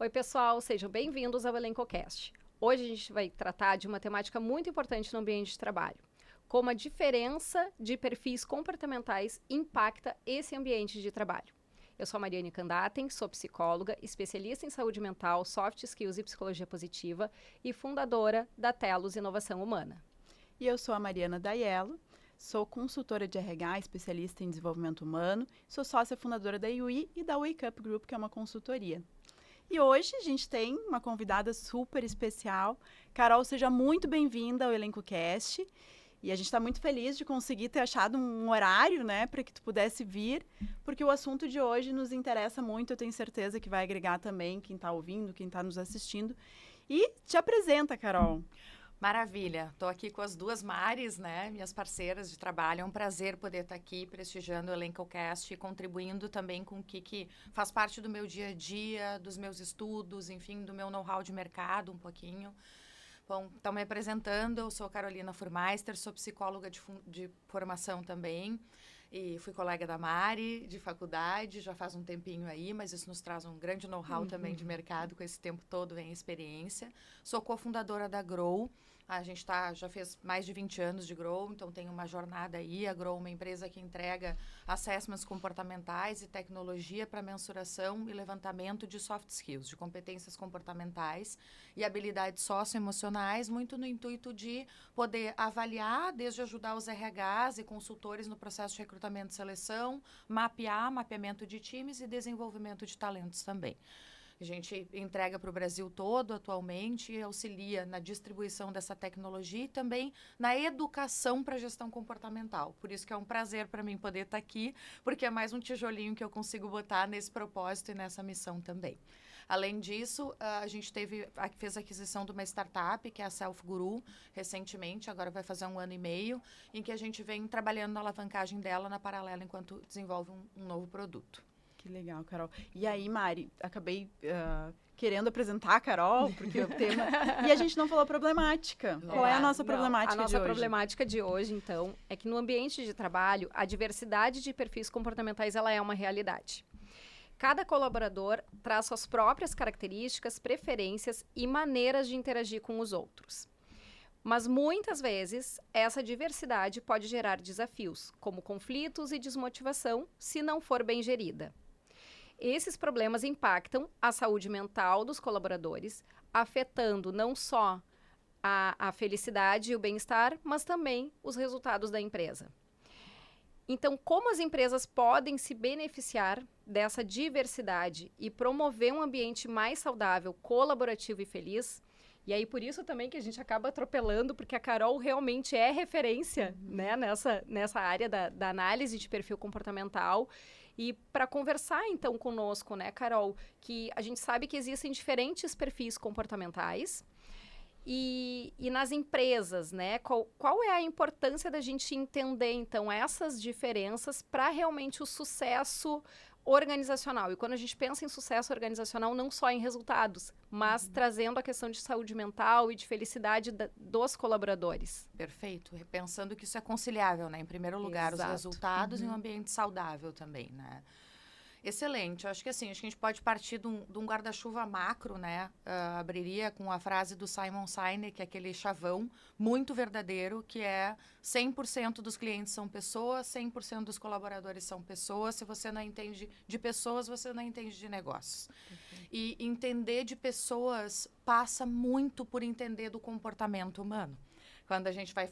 Oi, pessoal, sejam bem-vindos ao ElencoCast. Hoje a gente vai tratar de uma temática muito importante no ambiente de trabalho. Como a diferença de perfis comportamentais impacta esse ambiente de trabalho. Eu sou a Mariane Candaten, sou psicóloga, especialista em saúde mental, soft skills e psicologia positiva e fundadora da Telos Inovação Humana. E eu sou a Mariana Daiello, sou consultora de RH, especialista em desenvolvimento humano, sou sócia fundadora da UI e da Wake Up Group, que é uma consultoria. E hoje a gente tem uma convidada super especial. Carol, seja muito bem-vinda ao ElencoCast. E a gente está muito feliz de conseguir ter achado um horário, né, para que tu pudesse vir, porque o assunto de hoje nos interessa muito, eu tenho certeza que vai agregar também quem está ouvindo, quem está nos assistindo. E te apresenta, Carol. Maravilha, estou aqui com as duas Maris, né, minhas parceiras de trabalho, é um prazer poder estar aqui prestigiando o ElencoCast e contribuindo também com o que faz parte do meu dia a dia, dos meus estudos, enfim, do meu know-how de mercado um pouquinho. Bom, estão me apresentando, eu sou Carolina Furmeister, sou psicóloga de formação também e fui colega da Mari de faculdade, já faz um tempinho aí, mas isso nos traz um grande know-how também de mercado, com esse tempo todo vem experiência. Sou cofundadora da Grow, a gente já fez mais de 20 anos de Grow, então tem uma jornada aí. A Grow é uma empresa que entrega assessments comportamentais e tecnologia para mensuração e levantamento de soft skills, de competências comportamentais e habilidades socioemocionais, muito no intuito de poder avaliar, desde ajudar os RHs e consultores no processo de recrutamento e seleção, mapeamento de times e desenvolvimento de talentos também. A gente entrega para o Brasil todo atualmente e auxilia na distribuição dessa tecnologia e também na educação para a gestão comportamental. Por isso que é um prazer para mim poder estar aqui, porque é mais um tijolinho que eu consigo botar nesse propósito e nessa missão também. Além disso, a gente fez a aquisição de uma startup, que é a Self Guru, recentemente, agora vai fazer 1 ano e meio, em que a gente vem trabalhando na alavancagem dela na paralela enquanto desenvolve um novo produto. Que legal, Carol. E aí, Mari, acabei querendo apresentar a Carol, porque o tema... E a gente não falou problemática. Qual é a nossa problemática de hoje? A nossa problemática de hoje, então, é que no ambiente de trabalho, a diversidade de perfis comportamentais, ela é uma realidade. Cada colaborador traz suas próprias características, preferências e maneiras de interagir com os outros. Mas muitas vezes, essa diversidade pode gerar desafios, como conflitos e desmotivação, se não for bem gerida. Esses problemas impactam a saúde mental dos colaboradores, afetando não só a felicidade e o bem-estar, mas também os resultados da empresa. Então, como as empresas podem se beneficiar dessa diversidade e promover um ambiente mais saudável, colaborativo e feliz? E aí, por isso também que a gente acaba atropelando, porque a Carol realmente é referência, né, nessa área da análise de perfil comportamental. E para conversar, então, conosco, né, Carol, que a gente sabe que existem diferentes perfis comportamentais. E nas empresas, né, qual é a importância da gente entender, então, essas diferenças para realmente o sucesso organizacional? E quando a gente pensa em sucesso organizacional, não só em resultados, mas trazendo a questão de saúde mental e de felicidade dos colaboradores. Perfeito. Pensando que isso é conciliável, né? Em primeiro lugar, Exato. os resultados e um ambiente saudável também, né? Excelente. Acho que assim, a gente pode partir de um guarda-chuva macro, né? Abriria com a frase do Simon Sinek, que é aquele chavão muito verdadeiro, que é 100% dos clientes são pessoas, 100% dos colaboradores são pessoas. Se você não entende de pessoas, você não entende de negócios. E entender de pessoas passa muito por entender do comportamento humano. Quando a gente vai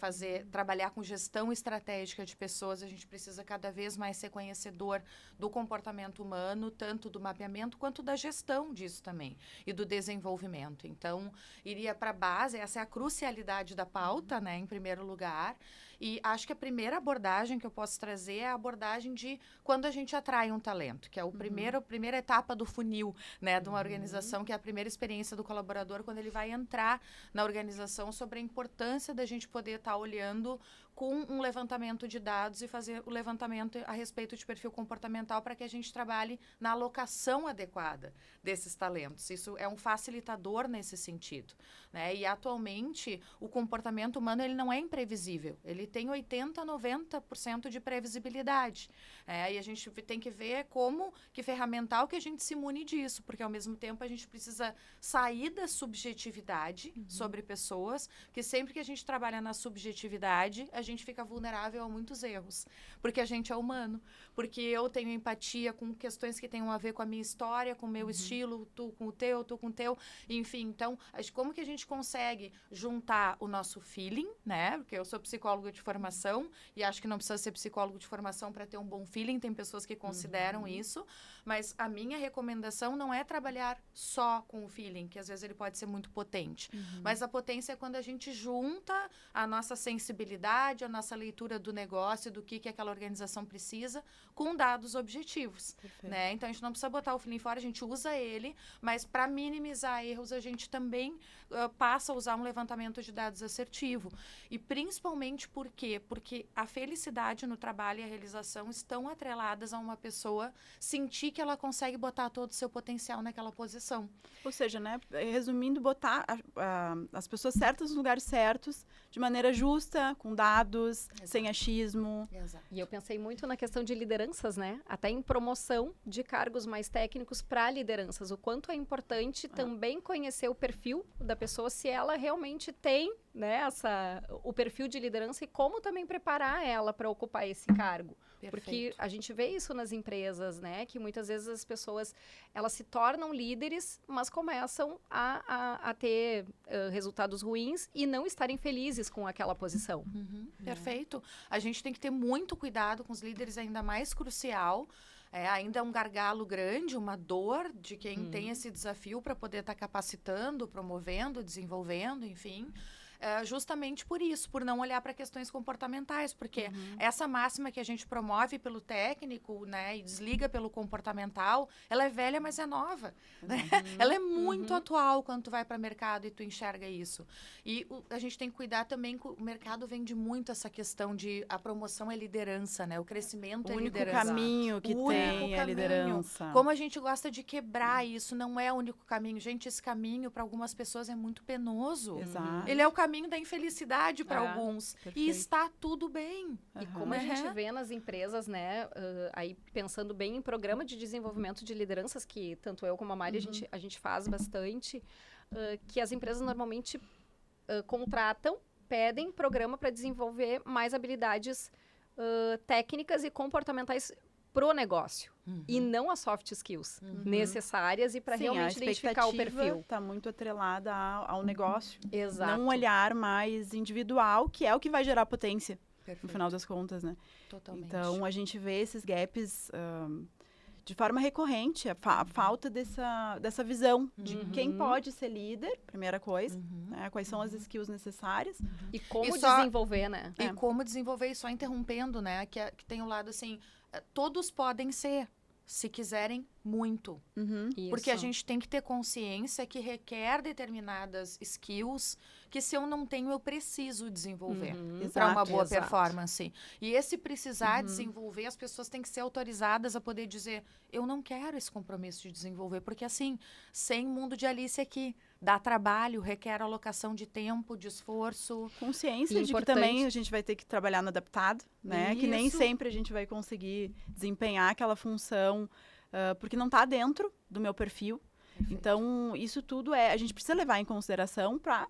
trabalhar com gestão estratégica de pessoas, a gente precisa cada vez mais ser conhecedor do comportamento humano, tanto do mapeamento quanto da gestão disso também, e do desenvolvimento. Então, iria para a base, essa é a crucialidade da pauta, né, em primeiro lugar. E acho que a primeira abordagem que eu posso trazer é a abordagem de quando a gente atrai um talento, que é a primeira etapa do funil, né, de uma organização, que é a primeira experiência do colaborador quando ele vai entrar na organização, sobre a importância da gente poder estar olhando com um levantamento de dados e fazer o levantamento a respeito de perfil comportamental para que a gente trabalhe na alocação adequada desses talentos. Isso é um facilitador nesse sentido, né? E atualmente o comportamento humano ele não é imprevisível, ele tem 80, 90% de previsibilidade. E a gente tem que ver como que ferramental que a gente se imune disso, porque ao mesmo tempo a gente precisa sair da subjetividade sobre pessoas, que sempre que a gente trabalha na subjetividade, a gente fica vulnerável a muitos erros, porque a gente é humano, porque eu tenho empatia com questões que tenham a ver com a minha história, com o meu estilo, tu com o teu, enfim, então, como que a gente consegue juntar o nosso feeling, né, porque eu sou psicóloga de formação e acho que não precisa ser psicólogo de formação para ter um bom feeling, tem pessoas que consideram isso, mas a minha recomendação não é trabalhar só com o feeling, que às vezes ele pode ser muito potente, mas a potência é quando a gente junta a nossa sensibilidade, a nossa leitura do negócio, do que aquela organização precisa, com dados objetivos, né? Então, a gente não precisa botar o feeling fora, a gente usa ele, mas para minimizar erros, a gente também passa a usar um levantamento de dados assertivo. E principalmente por quê? Porque a felicidade no trabalho e a realização estão atreladas a uma pessoa sentir que ela consegue botar todo o seu potencial naquela posição. Ou seja, né, resumindo, botar as pessoas certas nos lugares certos, de maneira justa, com dados, sem achismo. Exato. E eu pensei muito na questão de lideranças, né? Até em promoção de cargos mais técnicos para lideranças. O quanto é importante também conhecer o perfil da pessoa, se ela realmente tem, né, o perfil de liderança e como também preparar ela para ocupar esse cargo. Perfeito. Porque a gente vê isso nas empresas, né? Que muitas vezes as pessoas, elas se tornam líderes, mas começam a ter resultados ruins e não estarem felizes com aquela posição. Perfeito. A gente tem que ter muito cuidado com os líderes, ainda mais crucial. Ainda é um gargalo grande, uma dor de quem tem esse desafio para poder estar capacitando, promovendo, desenvolvendo, enfim. Justamente por isso, por não olhar para questões comportamentais, porque essa máxima que a gente promove pelo técnico, né, e desliga pelo comportamental, ela é velha, mas é nova, né? Ela é muito atual quando tu vai para o mercado e tu enxerga isso. E a gente tem que cuidar também, o mercado vende muito essa questão de a promoção é liderança, né? O crescimento é liderança. O único caminho que tem é a liderança. Como a gente gosta de quebrar isso, não é o único caminho. Gente, esse caminho para algumas pessoas é muito penoso. Exato. Ele é o caminho da infelicidade para alguns. Perfeito. E está tudo bem. E como a gente vê nas empresas, né, aí pensando bem em programa de desenvolvimento de lideranças, que tanto eu como a Mari, a gente faz bastante, que as empresas normalmente contratam, pedem programa para desenvolver mais habilidades técnicas e comportamentais pro negócio. E não as soft skills necessárias e para realmente identificar o perfil. Está muito atrelada ao negócio. Exato. Não um olhar mais individual, que é o que vai gerar potência, Perfeito. no final das contas, né? Totalmente. Então, a gente vê esses gaps de forma recorrente, a falta dessa visão de quem pode ser líder, primeira coisa, né? Quais são as skills necessárias. E como E só- desenvolver, né? E como desenvolver, e só interrompendo, né? Que tem o lado assim, todos podem ser, se quiserem muito. Porque a Isso. gente tem que ter consciência que requer determinadas skills que se eu não tenho, eu preciso desenvolver para uma boa Exato. performance. E esse precisar desenvolver, as pessoas têm que ser autorizadas a poder dizer, eu não quero esse compromisso de desenvolver, porque assim, sem mundo de Alice aqui, dá trabalho, requer alocação de tempo, de esforço. Consciência E de que importante- também a gente vai ter que trabalhar no adaptado, né? Que nem Isso. sempre a gente vai conseguir desempenhar aquela função, porque não está dentro do meu perfil. Então, isso tudo a gente precisa levar em consideração para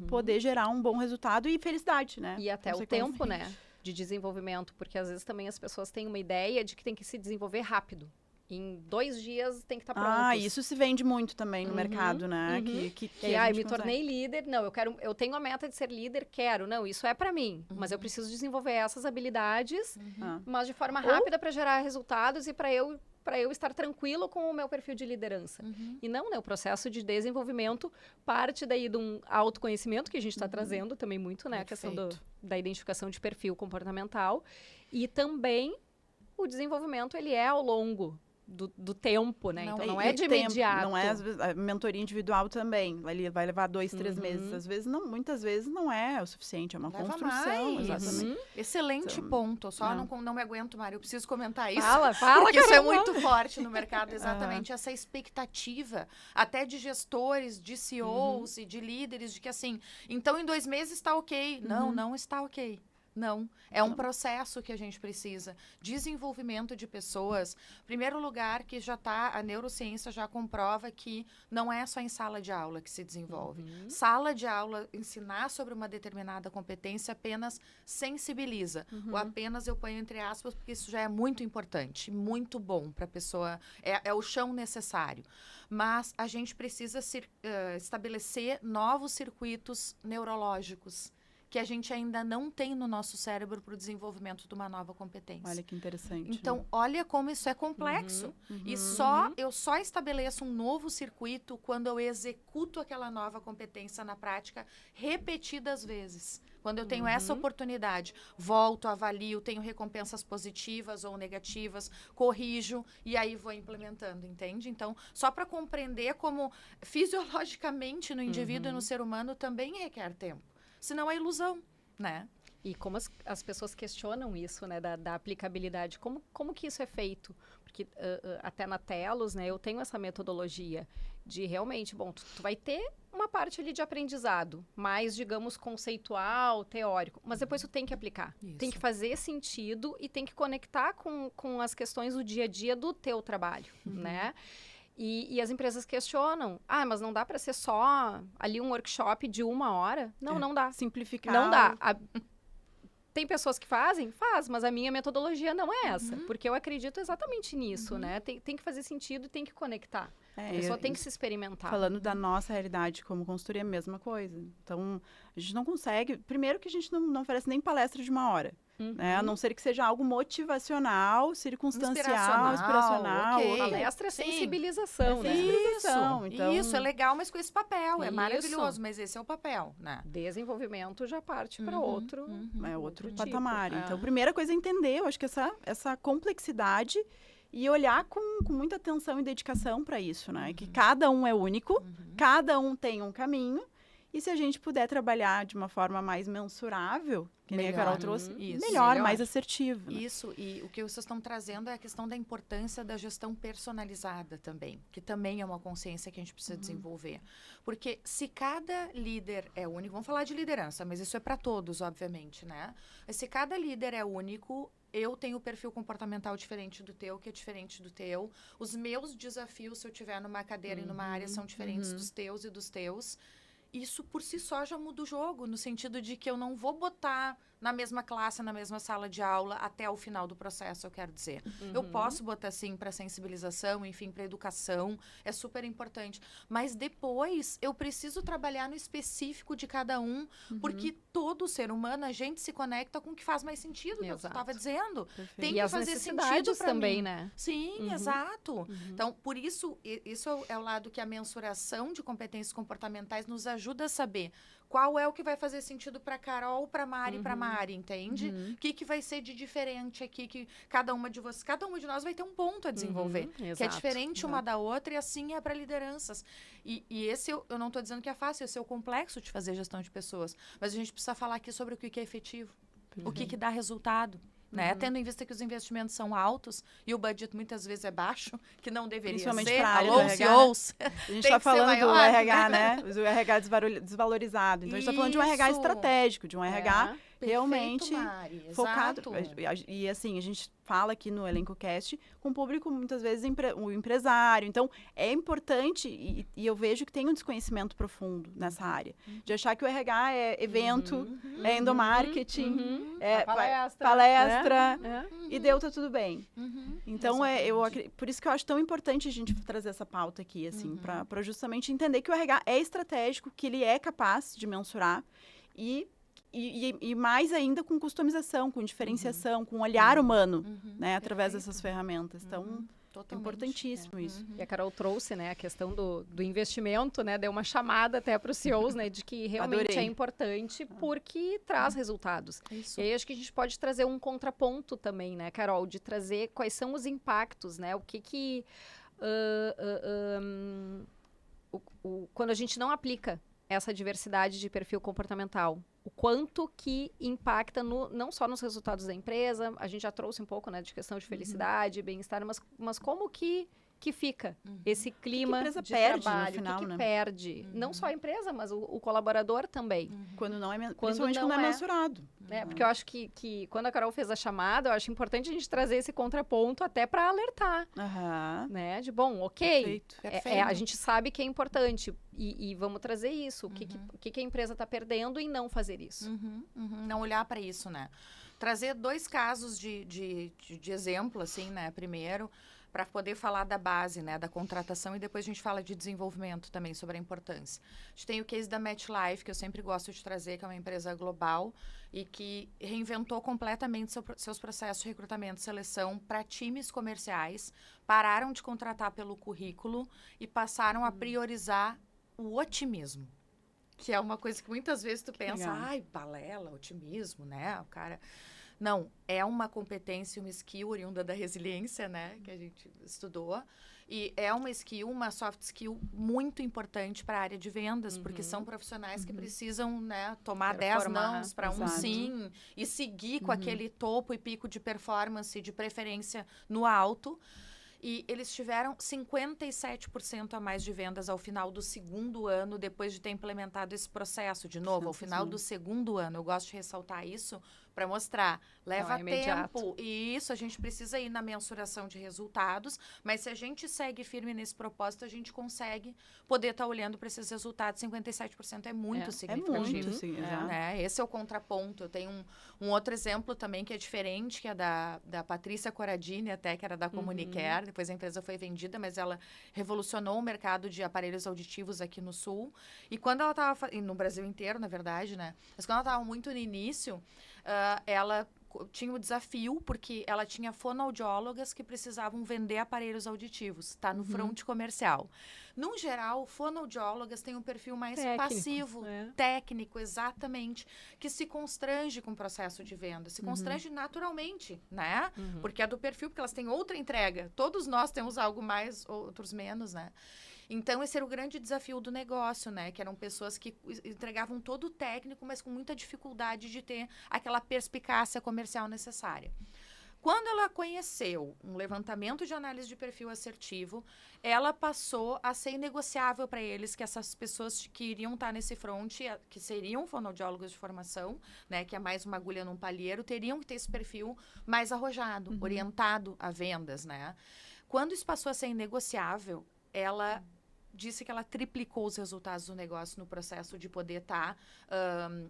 poder gerar um bom resultado e felicidade, né? E até o Consequentemente. tempo, né, de desenvolvimento, porque às vezes também as pessoas têm uma ideia de que tem que se desenvolver rápido. Em 2 dias tem que estar pronto. Isso se vende muito também no mercado, né? Que E a aí, gente me tornei líder. Não, eu tenho a meta de ser líder, quero. Não, isso é para mim. Mas eu preciso desenvolver essas habilidades, mas de forma rápida para gerar resultados e para eu estar tranquilo com o meu perfil de liderança. E não, né? O processo de desenvolvimento parte daí de um autoconhecimento que a gente está trazendo também muito, né? A questão da identificação de perfil comportamental. E também o desenvolvimento, ele é ao longo do tempo, né? Não, Então, não E é de tempo, imediato. não é, às vezes, a mentoria individual também. Vai levar 2, 3 meses. Às vezes, não, muitas vezes não é o suficiente. É uma Leva construção. mais. Exatamente. Excelente Então, ponto. Eu só é. não me aguento, Mário. Eu preciso comentar isso. Fala, Porque isso é caramba. muito forte no mercado, exatamente essa expectativa, até de gestores, de CEOs e de líderes, de que assim, então em 2 meses está ok. Não está ok. Não, é um processo que a gente precisa. Desenvolvimento de pessoas. Primeiro lugar que a neurociência já comprova que não é só em sala de aula que se desenvolve. Sala de aula, ensinar sobre uma determinada competência apenas sensibiliza. Ou apenas eu ponho entre aspas, porque isso já é muito importante, muito bom para a pessoa, é o chão necessário. Mas a gente precisa estabelecer novos circuitos neurológicos que a gente ainda não tem no nosso cérebro para o desenvolvimento de uma nova competência. Olha que interessante. Então, olha como isso é complexo. E eu só estabeleço um novo circuito quando eu executo aquela nova competência na prática repetidas vezes. Quando eu tenho essa oportunidade, volto, avalio, tenho recompensas positivas ou negativas, corrijo e aí vou implementando, entende? Então, só para compreender como fisiologicamente no indivíduo e no ser humano também requer tempo. Senão é ilusão, né? E como as pessoas questionam isso, né, da aplicabilidade, como que isso é feito? Porque até na Telos, né, eu tenho essa metodologia de realmente, bom, tu vai ter uma parte ali de aprendizado, mais, digamos, conceitual, teórico, mas depois tu tem que aplicar. Isso. Tem que fazer sentido e tem que conectar com as questões do dia a dia do teu trabalho, né? E as empresas questionam, mas não dá para ser só ali um workshop de 1 hora? Não, não dá. Simplificar. Não dá. Tem pessoas que fazem? Faz, mas a minha metodologia não é essa. Porque eu acredito exatamente nisso, né? Tem que fazer sentido e tem que conectar. A pessoa tem que se experimentar. Falando da nossa realidade como consultoria, é a mesma coisa. Então, a gente não consegue... Primeiro que a gente não oferece nem palestra de 1 hora. Né? A não ser que seja algo motivacional, circunstancial, inspiracional. Ok. Palestra é Sim. sensibilização, né? Sensibilização, então- Isso é legal, mas com esse papel. É Isso. maravilhoso, mas esse é o papel, né? Desenvolvimento já parte para outro. É outro tipo. patamar. Então, a primeira coisa é entender, eu acho que essa complexidade e olhar com muita atenção e dedicação para isso, né? Que cada um é único, cada um tem um caminho. E se a gente puder trabalhar de uma forma mais mensurável, que nem a Carol trouxe, Isso. melhor, mais assertivo. Né? Isso, e o que vocês estão trazendo é a questão da importância da gestão personalizada também, que também é uma consciência que a gente precisa desenvolver. Porque se cada líder é único, vamos falar de liderança, mas isso é para todos, obviamente, né? Mas se cada líder é único, eu tenho um perfil comportamental diferente do teu, que é diferente do teu. Os meus desafios, se eu estiver numa cadeira e numa área, são diferentes dos teus e dos teus. Isso por si só já muda o jogo, no sentido de que eu não vou botar na mesma classe, na mesma sala de aula até o final do processo, eu quero dizer. Eu posso botar, sim, para sensibilização, enfim, para educação, é super importante. Mas depois eu preciso trabalhar no específico de cada um, porque todo ser humano, a gente se conecta com o que faz mais sentido, que eu estava dizendo. Perfeito. Tem E que as fazer necessidades sentido para também, mim. né? Sim, exato. Então, por isso, isso é o lado que a mensuração de competências comportamentais nos ajuda a saber qual é o que vai fazer sentido para Carol, para Mari, para Mari, entende? O que vai ser de diferente aqui, que cada uma de nós vai ter um ponto a desenvolver, que é exato. diferente uma da outra, e assim é para lideranças. E esse eu não estou dizendo que é fácil, esse é o complexo de fazer gestão de pessoas, mas a gente precisa falar aqui sobre o que é efetivo, o que dá resultado. Né? Tendo em vista que os investimentos são altos e o budget muitas vezes é baixo, que não deveria Principalmente ser. para a área Alô, do RH, CEOs. A gente Tem está que ser falando do maior, RH, né? O RH desvalorizado. Então, a gente está falando de um RH Isso. estratégico, de um RH realmente Perfeito, Mari, focado. exato. E assim, a gente fala aqui no Elenco Cast com o público, muitas vezes, o empresário. Então, é importante, e eu vejo que tem um desconhecimento profundo nessa área, de achar que o RH é evento, é endomarketing, é palestra, né? e deu, tá tudo bem. Então, por isso que eu acho tão importante a gente trazer essa pauta aqui, assim, para justamente entender que o RH é estratégico, que ele é capaz de mensurar e mais ainda com customização, com diferenciação, com olhar humano, né, através dessas ferramentas. Então, Totalmente. Importantíssimo isso. E a Carol trouxe, né, a questão do investimento, né, deu uma chamada até para os CEOs, né, de que realmente Adorei. é importante porque traz resultados. Isso. E aí acho que a gente pode trazer um contraponto também, né, Carol, de trazer quais são os impactos, né, o que quando a gente não aplica essa diversidade de perfil comportamental, o quanto que impacta não só nos resultados da empresa, a gente já trouxe um pouco, né, de questão de felicidade, bem-estar, mas como que fica esse clima empresa de perde no trabalho, final, o que né? perde, não só a empresa, mas o colaborador também. Quando não é, Quando principalmente não quando é é. mensurado. Né? Porque eu acho que quando a Carol fez a chamada, eu acho importante a gente trazer esse contraponto até para alertar, Aham. né? De, bom, ok, Perfeito. a gente sabe que é importante e vamos trazer isso. O que a empresa está perdendo em não fazer isso? Não olhar para isso, né? Trazer 2 casos de exemplo, assim, né? Primeiro, para poder falar da base, né? Da contratação e depois a gente fala de desenvolvimento também, sobre a importância. A gente tem o case da MetLife, que eu sempre gosto de trazer, que é uma empresa global e que reinventou completamente seus processos de recrutamento e seleção para times comerciais, pararam de contratar pelo currículo e passaram a priorizar o otimismo. Que é uma coisa que muitas vezes tu pensa, legal. ai, balela, otimismo, né? O cara... Não, é uma competência, uma skill oriunda da resiliência, né? Que a gente estudou. E é uma skill, uma soft skill muito importante para a área de vendas, porque são profissionais que precisam, né, tomar 10 Performar, nãos para um exato. sim e seguir com aquele topo e pico de performance, de preferência no alto. E eles tiveram 57% a mais de vendas ao final do 2º ano, depois de ter implementado esse processo. De novo, ao final do 2º ano. Eu gosto de ressaltar isso para mostrar. Leva imediato. tempo. E isso, a gente precisa ir na mensuração de resultados. Mas se a gente segue firme nesse propósito, a gente consegue poder estar olhando para esses resultados. 57% é muito É significativo. muito, sim, exato. Né? Esse é o contraponto. Eu tenho um outro exemplo também que é diferente, que é da Patrícia Corradini, até, que era da Comunicare. Depois a empresa foi vendida, mas ela revolucionou o mercado de aparelhos auditivos aqui no Sul. E quando ela estava... no Brasil inteiro, na verdade, né? Mas quando ela estava muito no início, ela tinha o desafio, porque ela tinha fonoaudiólogas que precisavam vender aparelhos auditivos. Está no front comercial. No geral, fonoaudiólogas têm um perfil mais passivo, técnico, exatamente, que se constrange com o processo de venda, se constrange naturalmente, né? Porque é do perfil, porque elas têm outra entrega. Todos nós temos algo mais, outros menos, né? Então, esse era o grande desafio do negócio, né? Que eram pessoas que entregavam todo o técnico, mas com muita dificuldade de ter aquela perspicácia comercial necessária. Quando ela conheceu um levantamento de análise de perfil assertivo, ela passou a ser inegociável para eles que essas pessoas que iriam estar nesse front, que seriam fonoaudiólogos de formação, né, que é mais uma agulha num palheiro, teriam que ter esse perfil mais arrojado, orientado a vendas, né? Quando isso passou a ser inegociável, ela disse que ela triplicou os resultados do negócio no processo de poder estar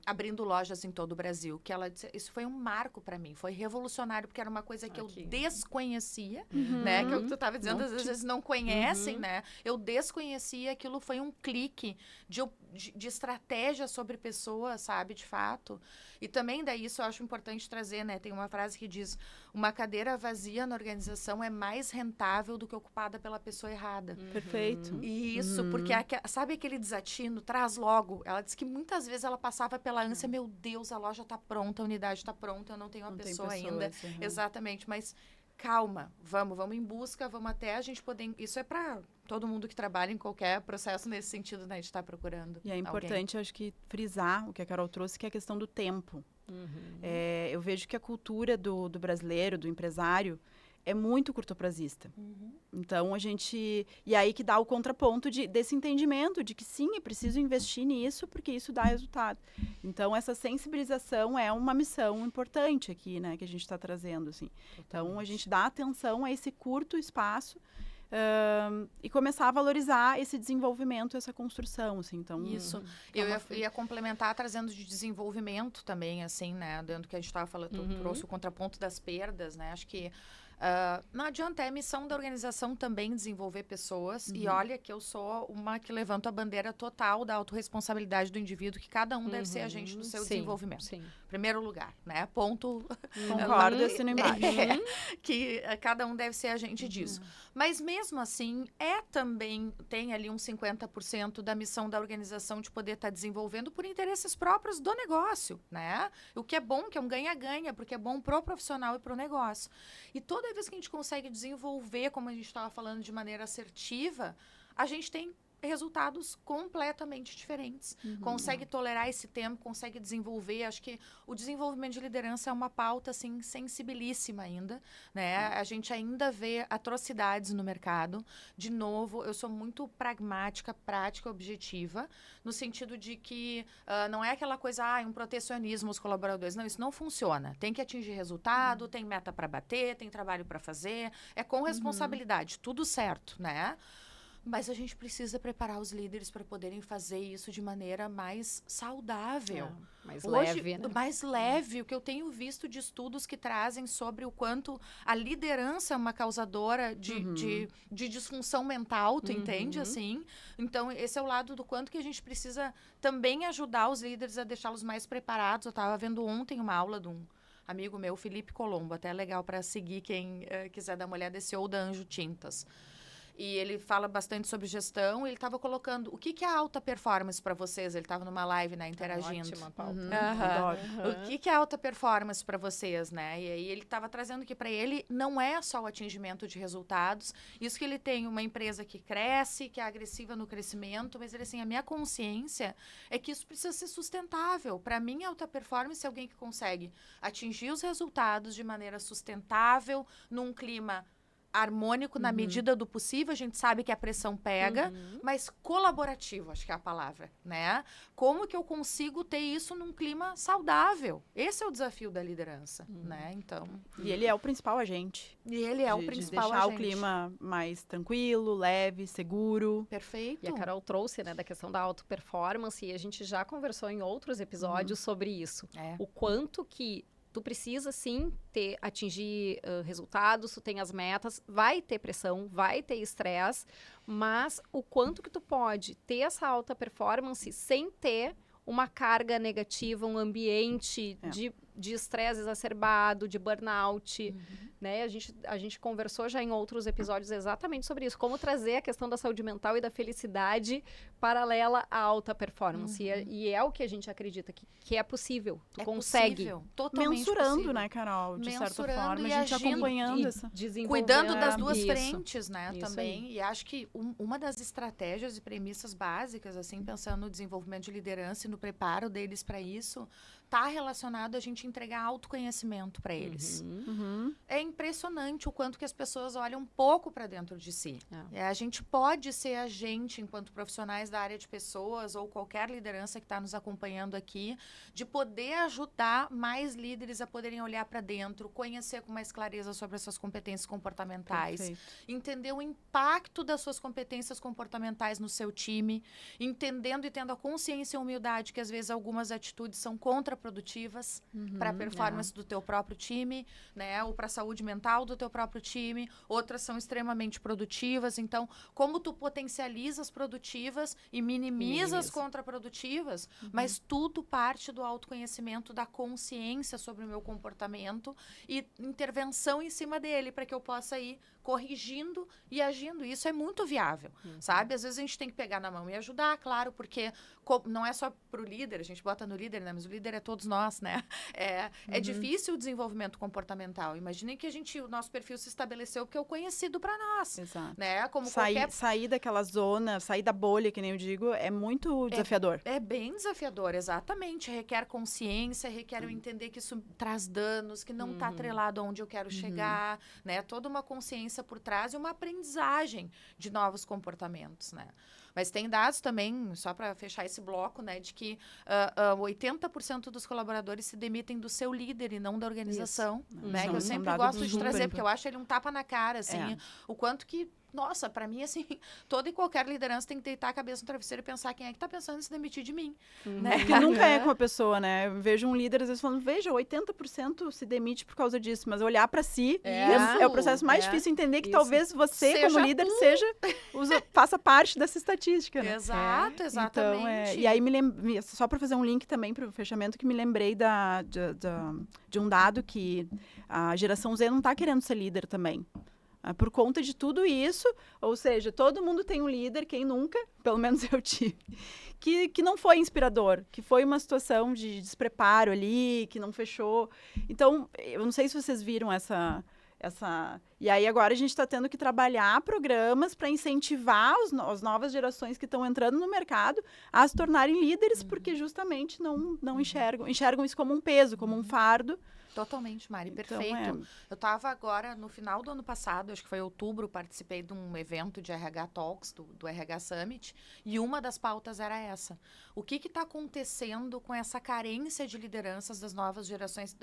abrindo lojas em todo o Brasil. Que ela disse, isso foi um marco para mim, foi revolucionário, porque era uma coisa que eu desconhecia, né? Que é o que tu estava dizendo, às vezes não conhecem, né? Eu desconhecia, aquilo foi um clique de estratégia sobre pessoas, sabe, de fato. E também daí isso eu acho importante trazer, né? Tem uma frase que diz, uma cadeira vazia na organização é mais rentável do que ocupada pela pessoa errada. Perfeito. E isso, porque sabe aquele desatino, traz logo. Ela disse que muitas vezes ela passava pela ânsia, meu Deus, a loja está pronta, a unidade está pronta, eu não tenho uma pessoa ainda. Exatamente, mas calma, vamos em busca, vamos até a gente poder... Isso é para todo mundo que trabalha em qualquer processo nesse sentido, né? De estar procurando E é importante, acho que, frisar o que a Carol trouxe, que é a questão do tempo. Eu vejo que a cultura do brasileiro, do empresário, é muito curtoprazista. Então, a gente... E aí que dá o contraponto desse entendimento de que, sim, é preciso investir nisso, porque isso dá resultado. Então, essa sensibilização é uma missão importante aqui, né? Que a gente está trazendo, assim. Então, a gente dá atenção a esse curto espaço e começar a valorizar esse desenvolvimento, essa construção, assim. Então, isso. Eu ia complementar trazendo de desenvolvimento também, assim, né? Dentro que a gente estava falando, trouxe o contraponto das perdas, né? Acho que Não adianta, é missão da organização também desenvolver pessoas. E olha que eu sou uma que levanto a bandeira total da autorresponsabilidade do indivíduo, que cada um deve ser agente do seu desenvolvimento. Sim. Primeiro lugar, né? Ponto. Concordo, assino embaixo. Que cada um deve ser agente disso. Mas mesmo assim, também, tem ali uns 50% da missão da organização de poder estar desenvolvendo por interesses próprios do negócio, né? O que é bom, que é um ganha-ganha, porque é bom pro profissional e pro negócio. E toda vez que a gente consegue desenvolver, como a gente estava falando, de maneira assertiva, a gente tem resultados completamente diferentes. Consegue tolerar esse tempo, consegue desenvolver. Acho que o desenvolvimento de liderança é uma pauta, assim, sensibilíssima ainda, né? A gente ainda vê atrocidades no mercado. De novo, eu sou muito pragmática, prática, objetiva, no sentido de que não é aquela coisa, um protecionismo os colaboradores. Não, isso não funciona. Tem que atingir resultado, tem meta para bater, tem trabalho para fazer. É com responsabilidade, tudo certo, né? Mas a gente precisa preparar os líderes para poderem fazer isso de maneira mais saudável. Mais leve, né? Mais leve. O que eu tenho visto de estudos que trazem sobre o quanto a liderança é uma causadora de disfunção mental, tu entende? Assim? Então, esse é o lado do quanto que a gente precisa também ajudar os líderes a deixá-los mais preparados. Eu estava vendo ontem uma aula de um amigo meu, Felipe Colombo, até legal para seguir quem quiser dar uma olhada, esse ou da Anjo Tintas. E ele fala bastante sobre gestão. E ele estava colocando o que é alta performance para vocês. Ele estava numa live, né, interagindo. Ótima pauta. O que é alta performance para vocês, né? E aí ele estava trazendo que para ele não é só o atingimento de resultados. Isso que ele tem uma empresa que cresce, que é agressiva no crescimento, mas ele assim, a minha consciência é que isso precisa ser sustentável. Para mim, alta performance é alguém que consegue atingir os resultados de maneira sustentável, num clima harmônico na medida do possível. A gente sabe que a pressão pega, mas colaborativo, acho que é a palavra, né? Como que eu consigo ter isso num clima saudável? Esse é o desafio da liderança, né? Então... E ele é o principal agente. E ele é o principal de deixar agente. o clima mais tranquilo, leve, seguro. Perfeito. E a Carol trouxe, né, da questão da auto-performance, e a gente já conversou em outros episódios sobre isso. O quanto que tu precisa, sim, atingir resultados, tu tem as metas, vai ter pressão, vai ter estresse, mas o quanto que tu pode ter essa alta performance sem ter uma carga negativa, um ambiente de estresse exacerbado, de burnout, né? A gente conversou já em outros episódios exatamente sobre isso, como trazer a questão da saúde mental e da felicidade paralela à alta performance. E é o que a gente acredita que é possível, tu consegue. Possível, totalmente mensurando, possível. Né, Carol? De certa forma, e a gente agindo, acompanhando essa... Cuidando das duas isso. frentes, né, Isso também. aí. E acho que uma das estratégias e premissas básicas, assim, pensando no desenvolvimento de liderança e no preparo deles para isso, está relacionado a gente entregar autoconhecimento para eles. É impressionante o quanto que as pessoas olham um pouco para dentro de si. A gente pode ser agente, enquanto profissionais da área de pessoas ou qualquer liderança que está nos acompanhando aqui, de poder ajudar mais líderes a poderem olhar para dentro, conhecer com mais clareza sobre as suas competências comportamentais, entender o impacto das suas competências comportamentais no seu time, entendendo e tendo a consciência e a humildade que às vezes algumas atitudes são contraprodutivas para a performance do teu próprio time, né, ou para a saúde mental do teu próprio time, outras são extremamente produtivas. Então, como tu potencializa as produtivas e minimiza as contraprodutivas, mas tudo parte do autoconhecimento, da consciência sobre o meu comportamento e intervenção em cima dele para que eu possa ir corrigindo e agindo. Isso é muito viável, sabe? Às vezes a gente tem que pegar na mão e ajudar, claro, porque não é só pro líder, a gente bota no líder, né? Mas o líder é todos nós, né? É difícil o desenvolvimento comportamental. Imaginem que o nosso perfil se estabeleceu porque é o conhecido para nós. Exato. Né? Como sair daquela zona, sair da bolha, que nem eu digo, é muito desafiador. É bem desafiador, exatamente. Requer consciência, requer eu entender que isso traz danos, que não está atrelado aonde eu quero chegar, né? Toda uma consciência por trás e uma aprendizagem de novos comportamentos, né? Mas tem dados também, só para fechar esse bloco, né, de que 80% dos colaboradores se demitem do seu líder e não da organização, né? Que eu sempre gosto de trazer, porque eu acho ele um tapa na cara, assim, o quanto que nossa, para mim, assim, toda e qualquer liderança tem que deitar a cabeça no travesseiro e pensar quem é que tá pensando em se demitir de mim, né? Porque nunca é com a pessoa, né? Eu vejo um líder, às vezes, falando, veja, 80% se demite por causa disso. Mas olhar para si, é o processo mais difícil, entender que talvez você, Seja como líder, faça parte dessa estatística, né? Exato, exatamente. Então, e aí, só para fazer um link também para o fechamento, que me lembrei de um dado que a geração Z não está querendo ser líder também. Por conta de tudo isso, ou seja, todo mundo tem um líder, quem nunca, pelo menos eu tive, que não foi inspirador, que foi uma situação de despreparo ali, que não fechou. Então, eu não sei se vocês viram essa... E aí agora a gente está tendo que trabalhar programas para incentivar as novas gerações que estão entrando no mercado a se tornarem líderes, porque justamente não enxergam isso como um peso, como um fardo. Totalmente, Mari, Então, perfeito. Eu estava agora, no final do ano passado, acho que foi outubro, participei de um evento de RH Talks, do RH Summit, e uma das pautas era essa. O que está acontecendo com essa carência de lideranças das novas gerações,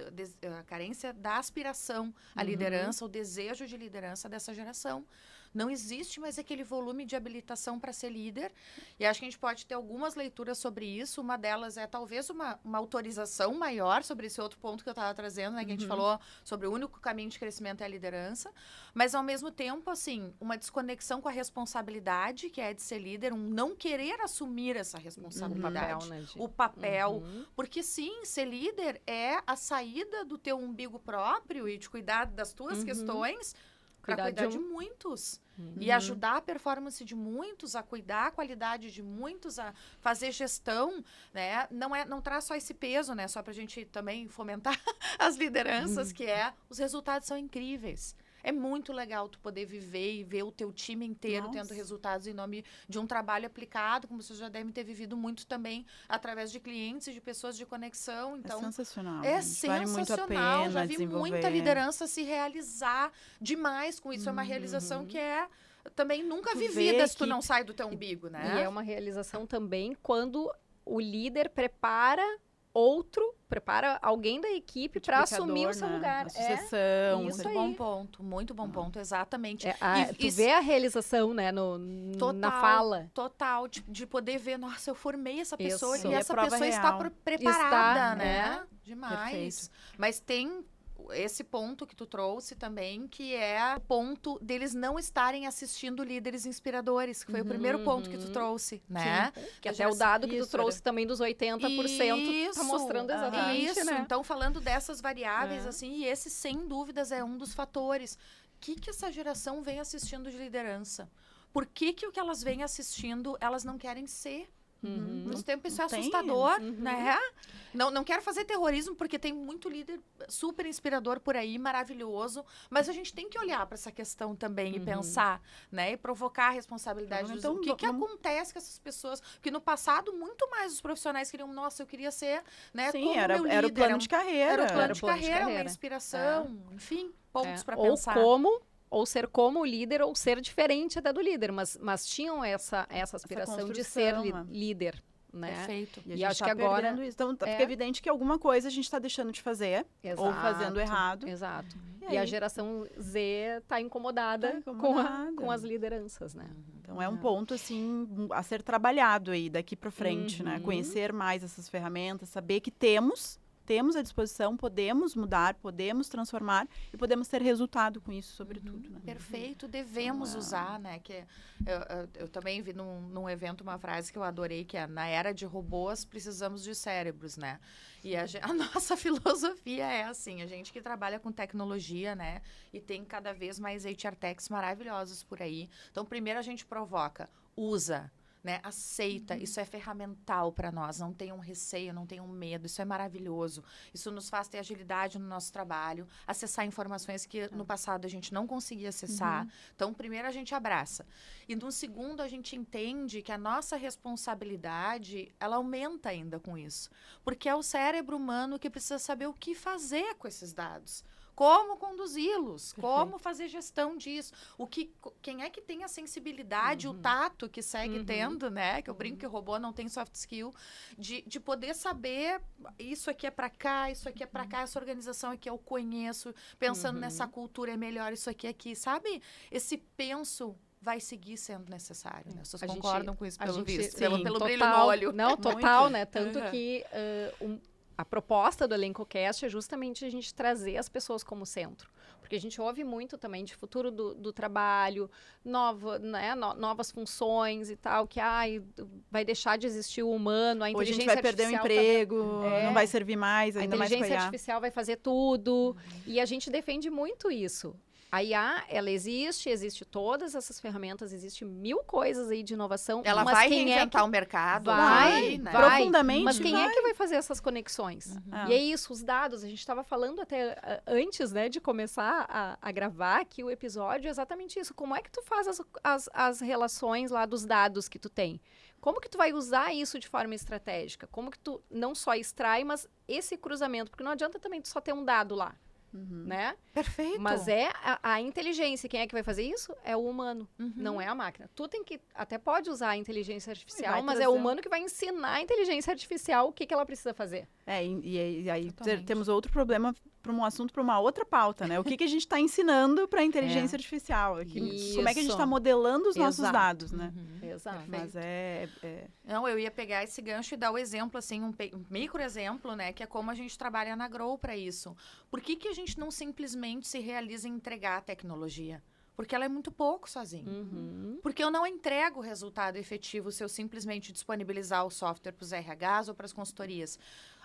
a carência da aspiração à liderança, o desejo de liderança dessa geração. Não existe mais aquele volume de habilitação para ser líder. E acho que a gente pode ter algumas leituras sobre isso. Uma delas é talvez uma autorização maior sobre esse outro ponto que eu estava trazendo, né? Que a gente falou sobre o único caminho de crescimento é a liderança. Mas, ao mesmo tempo, assim, uma desconexão com a responsabilidade, que é de ser líder, um não querer assumir essa responsabilidade. O papel. Porque, sim, ser líder é a saída do teu umbigo próprio e de cuidar das tuas questões para cuidar de muitos. E ajudar a performance de muitos, a cuidar a qualidade de muitos, a fazer gestão, né? Não traz só esse peso, né? Só para a gente também fomentar as lideranças, que os resultados são incríveis. É muito legal tu poder viver e ver o teu time inteiro tendo resultados em nome de um trabalho aplicado, como vocês já devem ter vivido muito também, através de clientes e de pessoas de conexão. Então, é sensacional. É sensacional. Vale muito a pena já vi desenvolver. Muita liderança se realizar demais com isso. É uma realização que é também nunca vivida se tu não sai do teu umbigo, né? E é uma realização também quando o líder prepara alguém da equipe para assumir o seu lugar. A sucessão. Isso Muito bom ponto, exatamente. Tu vê a realização, né, na fala. Total, de poder ver, nossa, eu formei essa pessoa e essa prova pessoa real. está preparada, Está, né? Demais. Perfeito. Mas tem esse ponto que tu trouxe também, que é o ponto deles não estarem assistindo líderes inspiradores, que foi o primeiro ponto que tu trouxe, né? Sim. Que até o dado que tu trouxe também dos 80% tá mostrando exatamente, isso. né? Então, falando dessas variáveis, assim, e esse, sem dúvidas, é um dos fatores. O que essa geração vem assistindo de liderança? Por que o que elas vêm assistindo, elas não querem ser? Nos tempos isso é assustador, né? Não quero fazer terrorismo, porque tem muito líder super inspirador por aí, maravilhoso, mas a gente tem que olhar para essa questão também e pensar, né? E provocar a responsabilidade. Então, o que acontece com essas pessoas? Porque no passado, muito mais os profissionais queriam, nossa, eu queria ser, né? Sim, como era o plano de carreira. Era o plano de carreira, uma inspiração, enfim, pontos para ou pensar. Ou ser como o líder, ou ser diferente até do líder. Mas tinham essa aspiração de ser líder, né? Perfeito. E acho que agora isso. Então, fica evidente que alguma coisa a gente está deixando de fazer. Exato, ou fazendo errado. Exato. E a geração Z está incomodada, com as lideranças, né? Então, é um ponto, assim, a ser trabalhado aí daqui para frente, né? Conhecer mais essas ferramentas, saber que temos à disposição, podemos mudar, podemos transformar e podemos ter resultado com isso, sobretudo. Né? Perfeito, devemos usar, né? Que eu também vi num evento uma frase que eu adorei, que é: na era de robôs, precisamos de cérebros, né? E a nossa filosofia é assim, a gente que trabalha com tecnologia, né? E tem cada vez mais HR Techs maravilhosos por aí. Então, primeiro a gente provoca, usa, né? Aceita, isso é ferramental para nós, não tenham receio, não tenham medo, isso é maravilhoso, isso nos faz ter agilidade no nosso trabalho, acessar informações que no passado a gente não conseguia acessar. Então, primeiro a gente abraça, e no segundo a gente entende que a nossa responsabilidade, ela aumenta ainda com isso, porque é o cérebro humano que precisa saber o que fazer com esses dados. Como conduzi-los, como fazer gestão disso. Quem é que tem a sensibilidade, o tato que segue tendo, né? Que eu brinco que o robô não tem soft skill, de poder saber, isso aqui é para cá, isso aqui é para cá, essa organização aqui eu conheço, pensando nessa cultura é melhor isso aqui, sabe? Esse penso vai seguir sendo necessário, né? Vocês A gente- concordam com isso, a pelo gente- visto? sim, Pelo total, brilho no olho. Não, total, Muito. né? Tanto que a proposta do ElencoCast é justamente a gente trazer as pessoas como centro. Porque a gente ouve muito também de futuro do trabalho, novas funções e tal, que vai deixar de existir o humano, a Hoje a inteligência gente vai perder o artificial emprego, É. não vai servir mais, a ainda mais com a inteligência IA. artificial vai fazer tudo. E a gente defende muito isso. A IA, ela existe todas essas ferramentas, existe 1000 coisas aí de inovação. Ela mas vai quem reinventar o mercado. Vai, né? vai. Profundamente Mas quem é vai. que vai fazer essas conexões? Ah. E é isso, os dados. A gente estava falando até antes, né, de começar a gravar aqui o episódio, é exatamente isso. Como é que tu faz as relações lá dos dados que tu tem? Como que tu vai usar isso de forma estratégica? Como que tu não só extrai, mas esse cruzamento? Porque não adianta também tu só ter um dado lá, né? Perfeito. Mas a inteligência. Quem é que vai fazer isso? É o humano, não é a máquina. Tu tem que, até pode usar a inteligência artificial, vai mas é trazer o humano que vai ensinar a inteligência artificial o que ela precisa fazer. E aí Totalmente. temos outro problema para um assunto, para uma outra pauta, né? O que a gente está ensinando para a inteligência artificial? Como é que a gente está Isso. modelando os nossos Exato. dados, né? Exato. Mas Não, eu ia pegar esse gancho e dar o exemplo, assim, um micro exemplo, né? Que é como a gente trabalha na Grow para isso. Por que a gente não simplesmente se realiza em entregar a tecnologia? Porque ela é muito pouco sozinha. Porque eu não entrego o resultado efetivo se eu simplesmente disponibilizar o software para os RHs ou para as consultorias.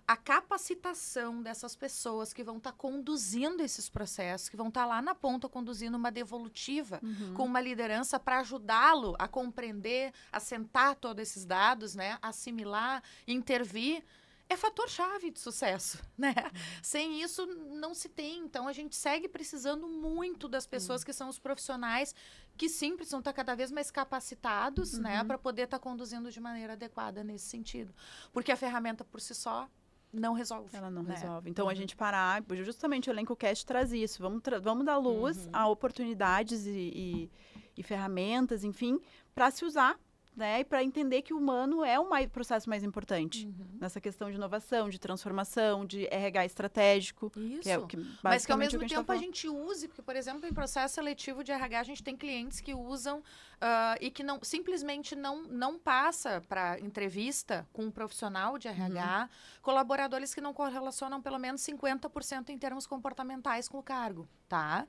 A capacitação dessas pessoas que vão estar conduzindo esses processos, que vão estar lá na ponta conduzindo uma devolutiva, com uma liderança para ajudá-lo a compreender, a sentar todos esses dados, né, assimilar, intervir, é fator-chave de sucesso, né? Sem isso, não se tem. Então, a gente segue precisando muito das pessoas que são os profissionais que sim precisam estar cada vez mais capacitados, né? Para poder estar conduzindo de maneira adequada nesse sentido. Porque a ferramenta, por si só, não resolve. ela não né? resolve. Então, a gente parar, justamente o ElencoCast traz isso. Vamos dar luz a oportunidades e ferramentas, enfim, para se usar, né? E para entender que o humano é o processo mais importante nessa questão de inovação, de transformação, de RH estratégico. Isso. Que é o que, Mas que ao basicamente, mesmo o que tempo tá a gente use, porque, por exemplo, em processo seletivo de RH, a gente tem clientes que usam e que simplesmente não passa para entrevista com um profissional de RH, colaboradores que não correlacionam pelo menos 50% em termos comportamentais com o cargo, tá?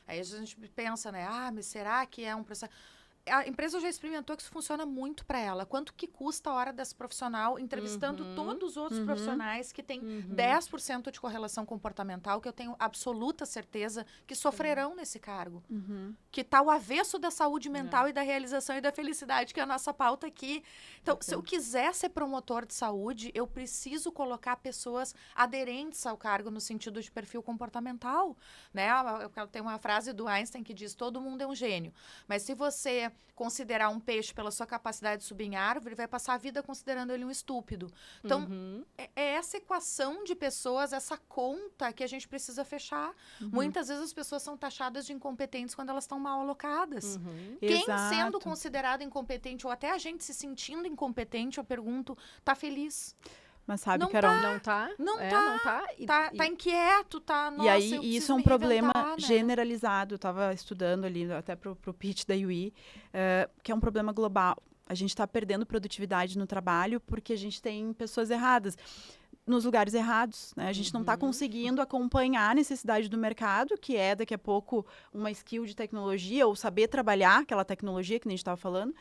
Aí a gente pensa, né? Mas será que é um processo... A empresa já experimentou que isso funciona muito para ela. Quanto que custa a hora desse profissional entrevistando todos os outros profissionais que têm 10% de correlação comportamental, que eu tenho absoluta certeza que sofrerão nesse cargo. Que está o avesso da saúde mental e da realização e da felicidade, que é a nossa pauta aqui. Então, se eu quiser ser promotor de saúde, eu preciso colocar pessoas aderentes ao cargo no sentido de perfil comportamental. Né? Tem uma frase do Einstein que diz, todo mundo é um gênio. Mas se você considerar um peixe pela sua capacidade de subir em árvore, vai passar a vida considerando ele um estúpido. Então, é essa equação de pessoas, essa conta que a gente precisa fechar. Muitas vezes as pessoas são taxadas de incompetentes quando elas estão mal alocadas. Quem Exato. sendo considerado incompetente, ou até a gente se sentindo incompetente, eu pergunto, tá feliz? Mas sabe, Não Carol? Não tá? Não É, tá. não tá. Tá inquieto, tá... Nossa, E aí, eu isso preciso é um me problema reinventar, né? generalizado. Eu estava estudando ali, até pro pitch da UI, que é um problema global. A gente está perdendo produtividade no trabalho porque a gente tem pessoas erradas nos lugares errados, né? A gente não está conseguindo acompanhar a necessidade do mercado, que é, daqui a pouco, uma skill de tecnologia, ou saber trabalhar aquela tecnologia que nem a gente estava falando.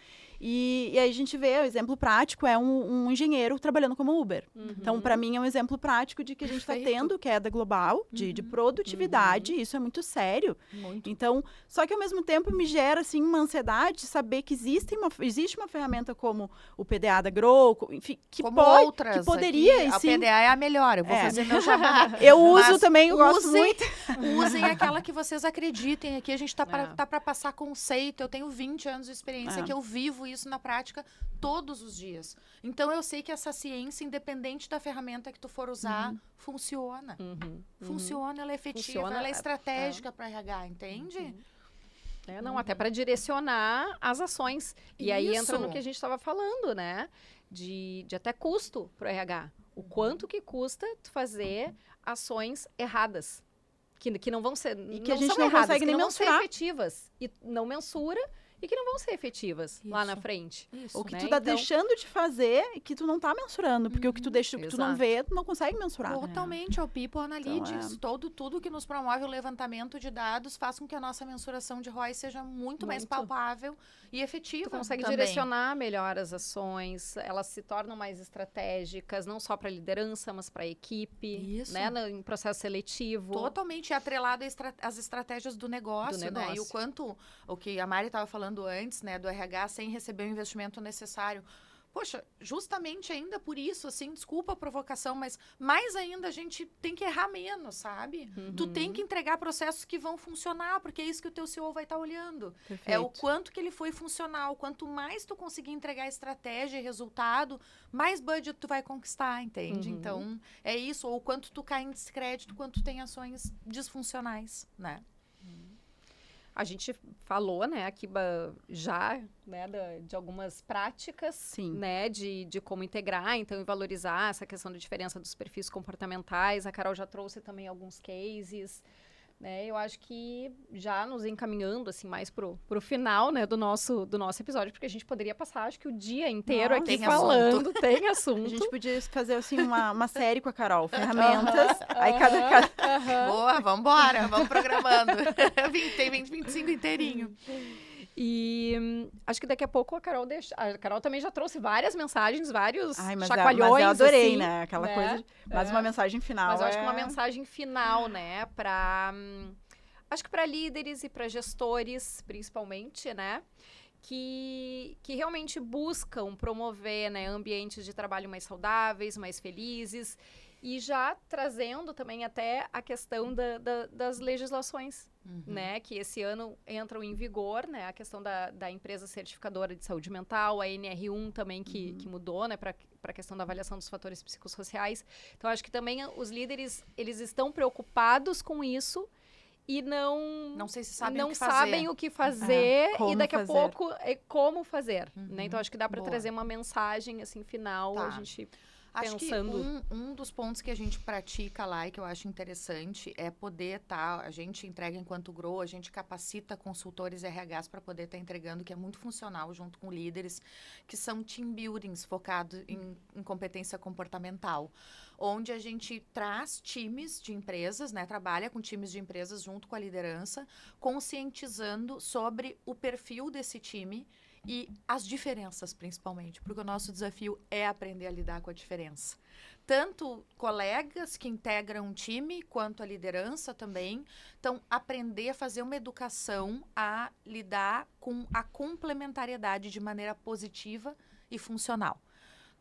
E aí a gente vê, o exemplo prático é um engenheiro trabalhando como Uber. Então, para mim, é um exemplo prático de que a gente está Perfeito. tendo queda global de produtividade, isso é muito sério. Muito. Então, só que ao mesmo tempo me gera, assim, uma ansiedade de saber que existe uma ferramenta como o PDA da Grow, enfim, que Como pode, outras que poderia, aqui, e a sim. PDA é a melhor, eu vou fazer meu jabá. Eu uso Mas também, eu gosto usem- muito. Usem aquela que vocês acreditem. Aqui a gente tá É. para passar conceito. Eu tenho 20 anos de experiência que eu vivo isso na prática todos os dias. Então eu sei que essa ciência, independente da ferramenta que tu for usar, funciona. Funciona, ela é efetiva, Funciona, ela é estratégica para RH, entende? Não, até para direcionar as ações. E aí entra no Isso. que a gente estava falando, né? De até custo para o RH. O quanto que custa tu fazer ações erradas. Que não vão ser. E que a gente são não erradas, consegue que nem não vão ser mensurar. efetivas. E não mensura e que não vão ser efetivas lá na Isso. frente. Isso. O que né? tu tá Então- deixando de fazer e que tu não tá mensurando. Porque o que tu deixa, o que tu não Exato. vê, tu não consegue mensurar. Totalmente, é o People Analytics. Então, Tudo que nos promove o levantamento de dados faz com que a nossa mensuração de ROI seja muito mais Muito. palpável e efetiva. Tu consegue também. direcionar melhor as ações, elas se tornam mais estratégicas, não só para a liderança, mas para a equipe, Isso. né, em processo seletivo. Totalmente atrelado às estratégias do negócio, né? E o negócio. quanto, o que a Mari estava falando antes, né? Do RH sem receber o investimento necessário. Poxa, justamente ainda por isso, assim, desculpa a provocação, mas mais ainda a gente tem que errar menos, sabe? Tu tem que entregar processos que vão funcionar, porque é isso que o teu CEO vai estar olhando. É o quanto que ele foi funcional. Quanto mais tu conseguir entregar estratégia e resultado, mais budget tu vai conquistar, entende? Uhum. Então, é isso. Ou quanto tu cai em descrédito, quanto tu tem ações disfuncionais, né? A gente falou, né, aqui já, né, de algumas práticas, Sim. né, de como integrar, então, e valorizar essa questão da diferença dos perfis comportamentais. A Carol já trouxe também alguns cases, né, eu acho que já nos encaminhando, assim, mais pro final, né, do nosso episódio, porque a gente poderia passar, acho que o dia inteiro Nossa, aqui tem falando, tem A assunto. gente podia fazer, assim, uma série com a Carol. Ferramentas. Aí cada... Boa, vambora, vamos programando. Tem 25 inteirinho. E acho que daqui a pouco a Carol também já trouxe várias mensagens, vários Ai, mas chacoalhões, eu adorei, assim, né? Aquela né? coisa. Mas uma mensagem final. Mas eu acho que uma mensagem final, né, acho que para líderes e para gestores, principalmente, né, que realmente buscam promover, né, ambientes de trabalho mais saudáveis, mais felizes, e já trazendo também até a questão das legislações, né, que esse ano entram em vigor, né, a questão da empresa certificadora de saúde mental, a NR1 também que mudou, né, para a questão da avaliação dos fatores psicossociais. Então, acho que também os líderes, eles estão preocupados com isso e não sei se sabem não o que fazer. sabem o que fazer como e daqui fazer. a pouco é como fazer, né? Então, acho que dá para Boa. trazer uma mensagem, assim, final, Tá. a gente... Acho pensando. que um dos pontos que a gente pratica lá e que eu acho interessante é poder a gente entrega enquanto Grow, a gente capacita consultores RHs para poder estar entregando, que é muito funcional junto com líderes, que são team buildings focados em competência comportamental, onde a gente traz times de empresas, né, trabalha com times de empresas junto com a liderança, conscientizando sobre o perfil desse time e as diferenças, principalmente, porque o nosso desafio é aprender a lidar com a diferença. Tanto colegas que integram um time, quanto a liderança também. Então, aprender a fazer uma educação a lidar com a complementariedade de maneira positiva e funcional.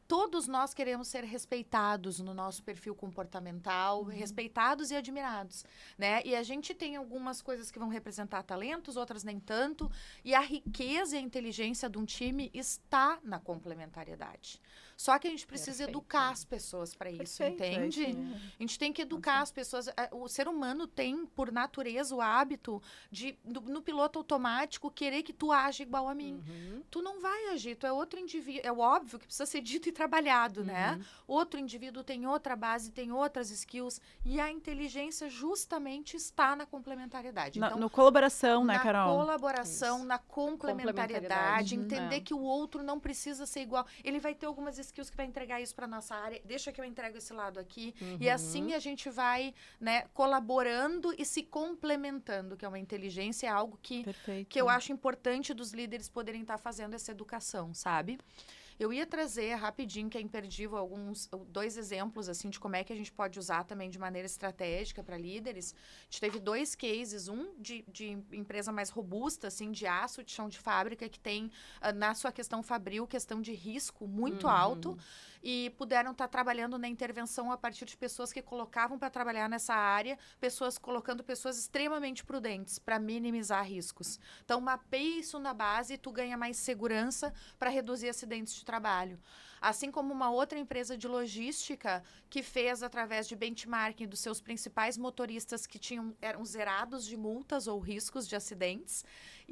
Todos nós queremos ser respeitados no nosso perfil comportamental, respeitados e admirados, né? E a gente tem algumas coisas que vão representar talentos, outras nem tanto, e a riqueza e a inteligência de um time está na complementariedade. Só que a gente precisa educar as pessoas para isso, entende? A gente tem que educar as pessoas. O ser humano tem, por natureza, o hábito de, no piloto automático, querer que tu age igual a mim. Tu não vai agir, tu é outro indivíduo. É óbvio que precisa ser dito e trabalhado, né? Outro indivíduo tem outra base, tem outras skills, e a inteligência justamente está na complementariedade. Então, No colaboração, né, Carol? Na colaboração, na complementariedade, entender que o outro não precisa ser igual. Ele vai ter algumas skills que vai entregar isso para nossa área, deixa que eu entrego esse lado aqui, e assim a gente vai, né, colaborando e se complementando, que é uma inteligência, é algo que eu acho importante dos líderes poderem estar fazendo essa educação, sabe? Eu ia trazer rapidinho, que é imperdível, dois exemplos assim de como é que a gente pode usar também de maneira estratégica para líderes. A gente teve 2 cases, um de empresa mais robusta, assim, de aço, de chão de fábrica, que tem na sua questão fabril, questão de risco muito alto, e puderam estar trabalhando na intervenção a partir de pessoas que colocavam para trabalhar nessa área, colocando pessoas extremamente prudentes para minimizar riscos. Então, mapeie isso na base e tu ganha mais segurança para reduzir acidentes de trabalho. Assim como uma outra empresa de logística que fez, através de benchmarking dos seus principais motoristas que eram zerados de multas ou riscos de acidentes,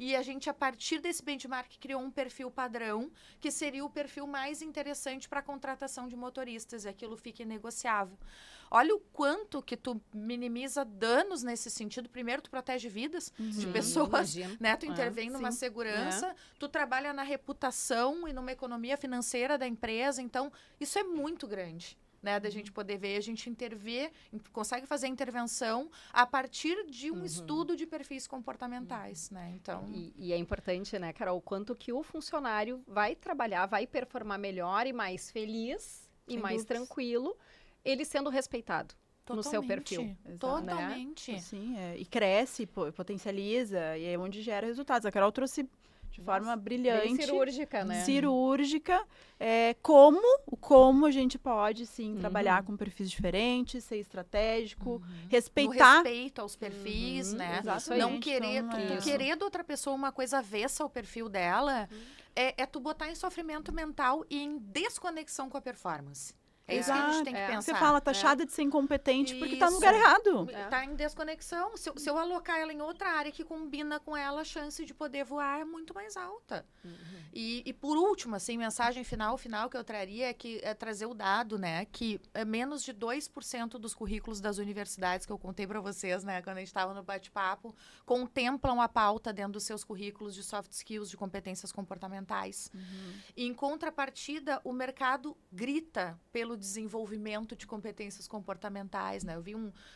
E a gente, a partir desse benchmark, criou um perfil padrão, que seria o perfil mais interessante para a contratação de motoristas, e aquilo fica inegociável. Olha o quanto que tu minimiza danos nesse sentido. Primeiro, tu protege vidas de pessoas, né? Tu intervém numa segurança, tu trabalha na reputação e numa economia financeira da empresa. Então, isso é muito grande, né? Da gente poder ver, a gente intervir, consegue fazer a intervenção a partir de um estudo de perfis comportamentais, né? Então... E é importante, né, Carol, o quanto que o funcionário vai trabalhar, vai performar melhor e mais feliz e mais tranquilo, ele sendo respeitado no seu perfil. Totalmente. Né? Sim, e cresce, potencializa, e é onde gera resultados. A Carol trouxe de forma brilhante. Bem cirúrgica, né? Cirúrgica. Como a gente pode, sim, trabalhar com perfis diferentes, ser estratégico, respeitar. No respeito aos perfis, né? Exatamente. Não querer, tu querer da outra pessoa uma coisa avessa ao perfil dela, é tu botar em sofrimento mental e em desconexão com a performance. É isso que a gente tem que pensar. Você fala taxada de ser incompetente porque tá no lugar errado. Tá em desconexão. Se eu alocar ela em outra área que combina com ela, a chance de poder voar é muito mais alta. E por último, assim, mensagem final que eu traria é trazer o dado, né? Que menos de 2% dos currículos das universidades que eu contei para vocês, né? Quando a gente estava no bate-papo, contemplam a pauta dentro dos seus currículos de soft skills, de competências comportamentais. E, em contrapartida, o mercado grita pelo desenvolvimento de competências comportamentais, né?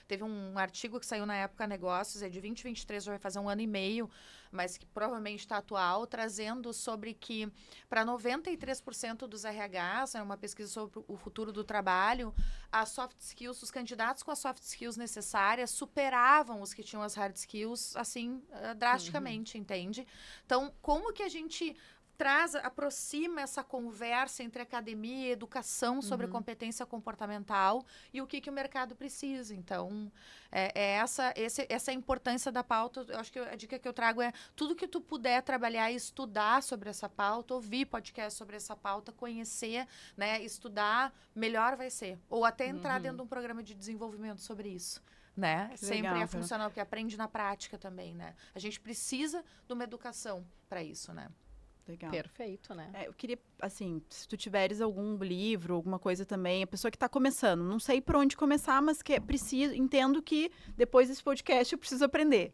Teve um artigo que saiu na época Negócios, é de 2023, já vai fazer 1 ano e meio, mas que provavelmente está atual, trazendo sobre que para 93% dos RHs, é uma pesquisa sobre o futuro do trabalho, as soft skills, os candidatos com as soft skills necessárias superavam os que tinham as hard skills, assim, drasticamente, entende? Então, como que a gente aproxima essa conversa entre academia e educação sobre competência comportamental e o que o mercado precisa. Então, essa a importância da pauta. Eu acho que a dica que eu trago é tudo que tu puder trabalhar e estudar sobre essa pauta, ouvir podcast sobre essa pauta, conhecer, né, estudar, melhor vai ser. Ou até entrar dentro de um programa de desenvolvimento sobre isso. Né? Sempre é funcional, porque aprende na prática também, né? A gente precisa de uma educação para isso, né? Legal. Perfeito, né? Eu queria, assim, se tu tiveres algum livro, alguma coisa também, a pessoa que está começando, não sei por onde começar, mas que entendo que depois desse podcast eu preciso aprender.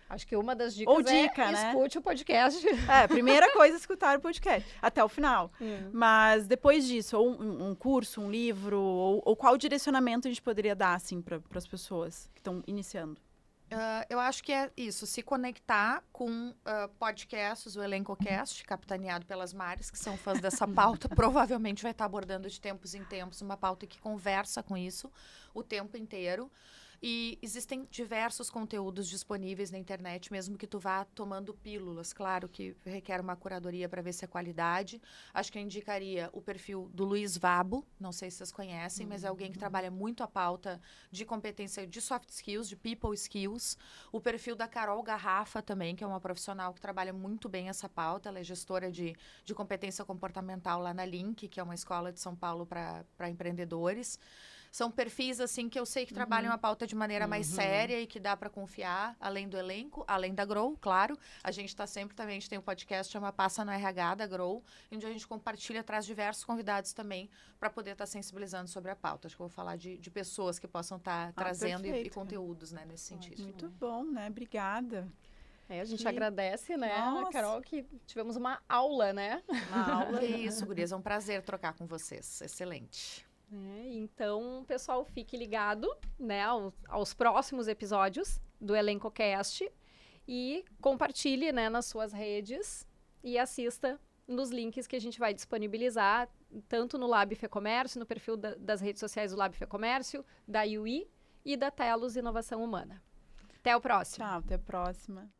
Acho que uma das dicas né? Escute o podcast. Primeira coisa, escutar o podcast, até o final. Mas depois disso, ou um curso, um livro, ou qual direcionamento a gente poderia dar, assim, para as pessoas que estão iniciando? Eu acho que é isso, se conectar com podcasts, o ElencoCast, capitaneado pelas Maris, que são fãs dessa pauta, provavelmente vai estar abordando de tempos em tempos uma pauta que conversa com isso o tempo inteiro. E existem diversos conteúdos disponíveis na internet, mesmo que tu vá tomando pílulas. Claro que requer uma curadoria para ver se é qualidade. Acho que eu indicaria o perfil do Luiz Vabo, não sei se vocês conhecem, mas é alguém que trabalha muito a pauta de competência de soft skills, de people skills. O perfil da Carol Garrafa também, que é uma profissional que trabalha muito bem essa pauta. Ela é gestora de competência comportamental lá na Link, que é uma escola de São Paulo para empreendedores. São perfis, assim, que eu sei que trabalham a pauta de maneira mais séria e que dá para confiar, além do elenco, além da Grow, claro. A gente está sempre também, a gente tem um podcast que chama Passa no RH da Grow, onde a gente compartilha, traz diversos convidados também para poder estar sensibilizando sobre a pauta. Acho que eu vou falar de pessoas que possam estar trazendo e conteúdos, né, nesse sentido. Muito bom, né? Obrigada. A gente agradece, né, Carol, que tivemos uma aula, né? Uma aula. É isso, gurias, é um prazer trocar com vocês. Excelente. Então, pessoal, fique ligado, né, aos próximos episódios do ElencoCast e compartilhe, né, nas suas redes e assista nos links que a gente vai disponibilizar, tanto no Lab FEComércio, no perfil das redes sociais do Lab FEComércio, da UI e da Telos Inovação Humana. Até o próximo. Tchau, até a próxima.